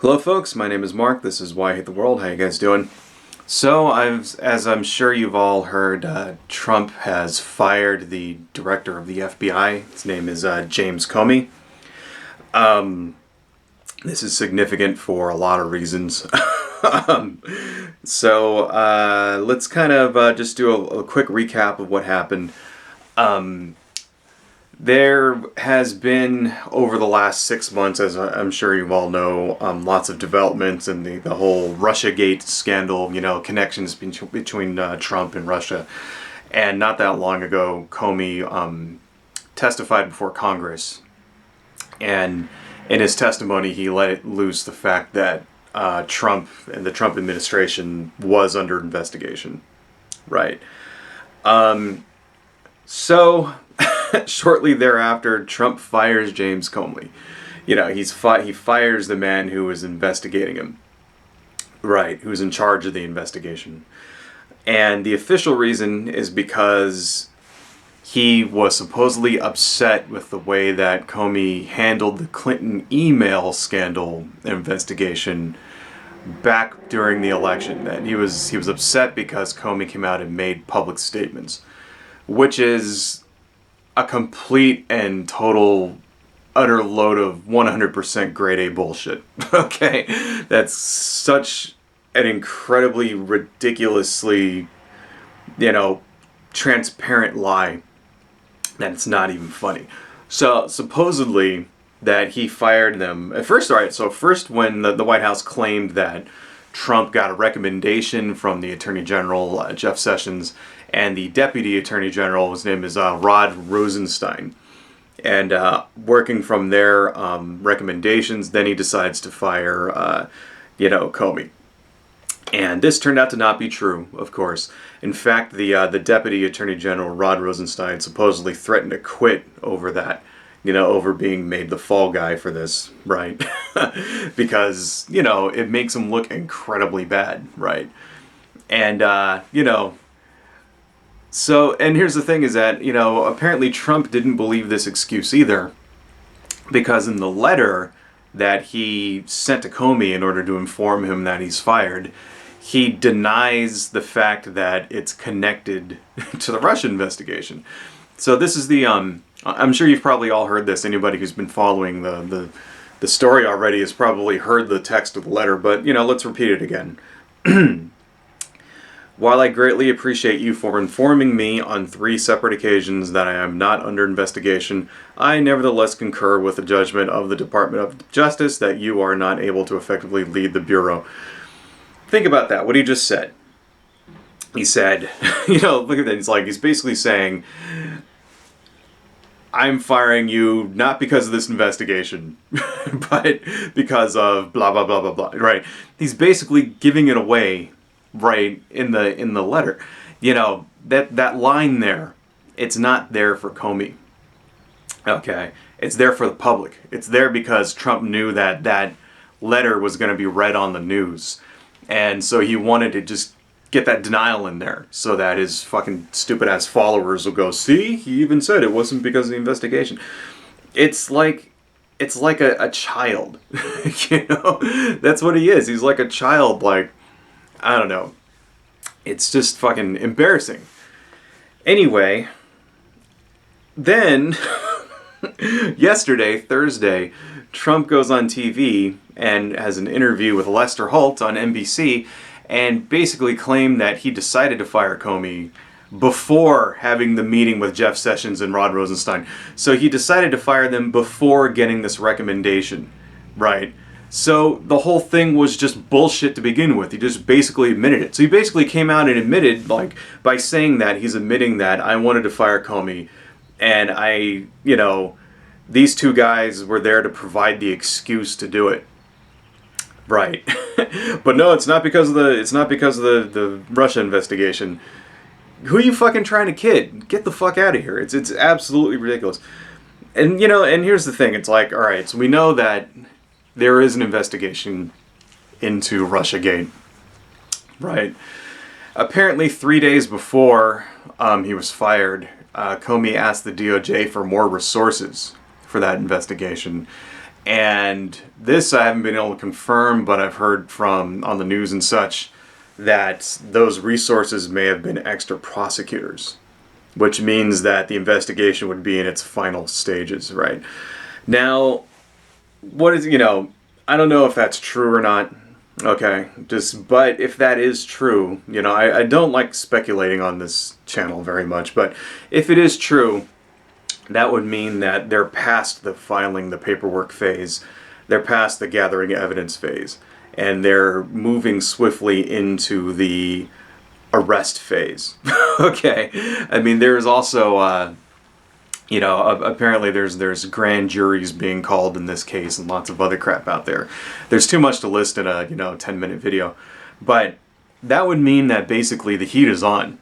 Hello folks, my name is Mark, this is Why I Hate the World, how you guys doing? So, as I'm sure you've all heard, Trump has fired the director of the FBI. His name is James Comey. This is significant for a lot of reasons. Let's kind of just do a quick recap of what happened. There has been, over the last 6 months, as I'm sure you all know, lots of developments in the whole Russiagate scandal, connections between Trump and Russia. And not that long ago, Comey testified before Congress. And in his testimony, he let loose the fact that Trump and the Trump administration was under investigation. Right. Shortly thereafter, Trump fires James Comey. He fires the man who was investigating him. Right, who's in charge of the investigation. And the official reason is because he was supposedly upset with the way that Comey handled the Clinton email scandal investigation back during the election. That he was upset because Comey came out and made public statements, which is a complete and total utter load of 100% grade A bullshit. Okay? That's such an incredibly ridiculously, transparent lie that it's not even funny. So supposedly that he fired them at first. All right, so first when the White House claimed that Trump got a recommendation from the Attorney General, Jeff Sessions, and the Deputy Attorney General, his name is Rod Rosenstein. And working from their recommendations, then he decides to fire, Comey. And this turned out to not be true, of course. In fact, the Deputy Attorney General, Rod Rosenstein, supposedly threatened to quit over that. Over being made the fall guy for this, right? Because, it makes him look incredibly bad, right? And, So, and here's the thing is that, apparently Trump didn't believe this excuse either, because in the letter that he sent to Comey in order to inform him that he's fired, he denies the fact that it's connected to the Russia investigation. So this is I'm sure you've probably all heard this. Anybody who's been following the story already has probably heard the text of the letter, but, let's repeat it again. While I greatly appreciate you for informing me on 3 separate occasions that I am not under investigation, I nevertheless concur with the judgment of the Department of Justice that you are not able to effectively lead the Bureau. Think about that, what he just said. He said, look at that, he's basically saying, I'm firing you not because of this investigation, but because of blah, blah, blah, blah, blah, right? He's basically giving it away, right, in the letter. That line there, it's not there for Comey. Okay? It's there for the public. It's there because Trump knew that letter was going to be read on the news. And so he wanted to just get that denial in there so that his fucking stupid ass followers will go, see, he even said it wasn't because of the investigation. It's like a child. That's what he is. He's like a child, I don't know. It's just fucking embarrassing. Anyway, then yesterday, Thursday, Trump goes on TV and has an interview with Lester Holt on NBC and basically claimed that he decided to fire Comey before having the meeting with Jeff Sessions and Rod Rosenstein. So he decided to fire them before getting this recommendation, right? So the whole thing was just bullshit to begin with. He just basically admitted it. So he basically came out and admitted, by saying that, he's admitting that I wanted to fire Comey, and these 2 guys were there to provide the excuse to do it. Right. But no, it's not because of the Russia investigation. Who are you fucking trying to kid? Get the fuck out of here. It's absolutely ridiculous. And and here's the thing, it's all right, so we know that there is an investigation into Russiagate. Right. Apparently 3 days before he was fired, Comey asked the DOJ for more resources for that investigation. And this I haven't been able to confirm, but I've heard from on the news and such that those resources may have been extra prosecutors, which means that the investigation would be in its final stages, right? Now, what is, I don't know if that's true or not. Okay, but if that is true, I don't like speculating on this channel very much, but if it is true, that would mean that they're past the filing the paperwork phase, they're past the gathering evidence phase, and they're moving swiftly into the arrest phase. Okay, I mean, there's also, apparently there's grand juries being called in this case and lots of other crap out there. There's too much to list in a 10-minute video, but that would mean that basically the heat is on,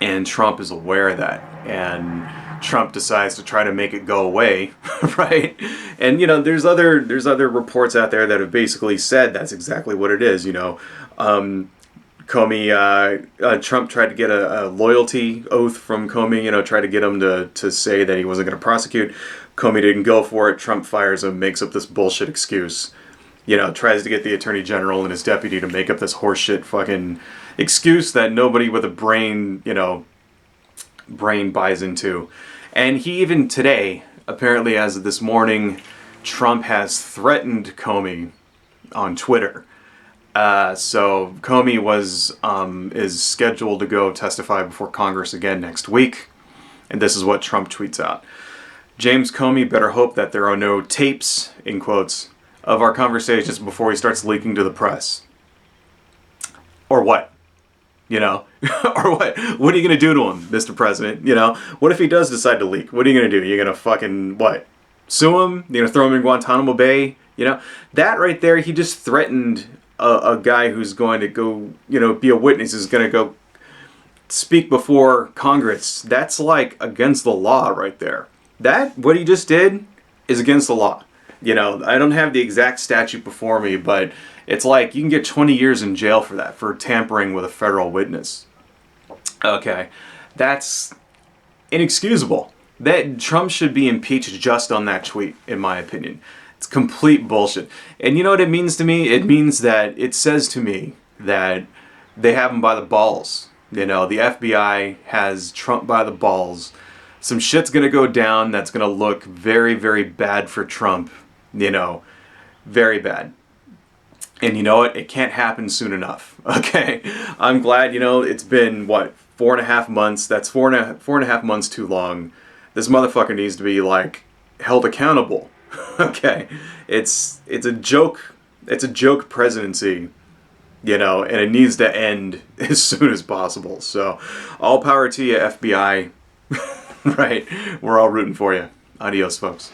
and Trump is aware of that, and Trump decides to try to make it go away, right? And there's other reports out there that have basically said that's exactly what it is. Comey, Trump tried to get a loyalty oath from Comey, tried to get him to say that he wasn't going to prosecute. Comey didn't go for it. Trump fires him, makes up this bullshit excuse. Tries to get the attorney general and his deputy to make up this horseshit fucking excuse that nobody with a brain buys into. And he even today, apparently as of this morning, Trump has threatened Comey on Twitter. So Comey is scheduled to go testify before Congress again next week, and this is what Trump tweets out. James Comey better hope that there are no tapes, in quotes, of our conversations before he starts leaking to the press. Or what? Or what? What are you going to do to him, Mr. President? What if he does decide to leak? What are you going to do? You're going to fucking, what? Sue him? You're going to throw him in Guantanamo Bay? That right there, he just threatened a guy who's going to go, be a witness, who's going to go speak before Congress. That's like against the law right there. What he just did is against the law. I don't have the exact statute before me, but it's like you can get 20 years in jail for that, for tampering with a federal witness. Okay, that's inexcusable. That Trump should be impeached just on that tweet, in my opinion. It's complete bullshit. And you know what it means to me? It means that it says to me that they have him by the balls. The FBI has Trump by the balls. Some shit's gonna go down that's gonna look very, very bad for Trump. Very bad. And you know what? It can't happen soon enough. Okay? I'm glad, it's been, 4.5 months? That's four and a half months too long. This motherfucker needs to be, held accountable. Okay? It's a joke. It's a joke presidency, and it needs to end as soon as possible. So, all power to you, FBI. Right? We're all rooting for you. Adios, folks.